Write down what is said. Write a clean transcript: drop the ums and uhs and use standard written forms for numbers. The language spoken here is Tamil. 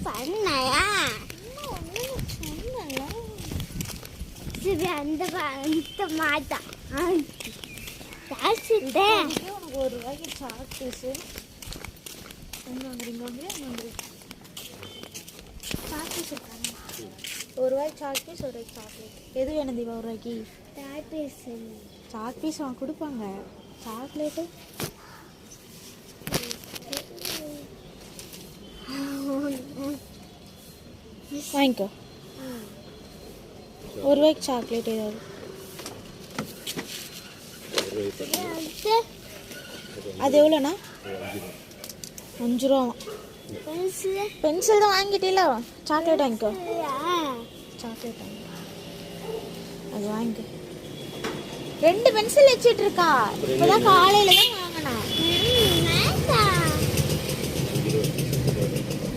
பண்ணையா சரி அந்த மாட்டா உனக்கு ₹1 சாக் பீஸு எங்கே வந்துடுங்க சாக் பீஸ் இருக்காங்க ₹1 சாக் பீஸ் ₹1 சாக்லேட் எது வேணும் தீபா ₹1 சாக் பீஸ் அவங்க கொடுப்பாங்க சாக்லேட்டு வாங்கிக்கோ ₹1 சாக்லேட் ஏதாவது அது எவ்வளோண்ணா ₹5 பென்சில் தான் வாங்கிட்டீங்களா சாக்லேட் வாங்கிக்கோ சாக்லேட் வாங்கிக்கோ அது வாங்கிக்கோ 2 பென்சில் வச்சுட்டு இருக்கா இப்போதான் காலையில தான் வாங்கினேன்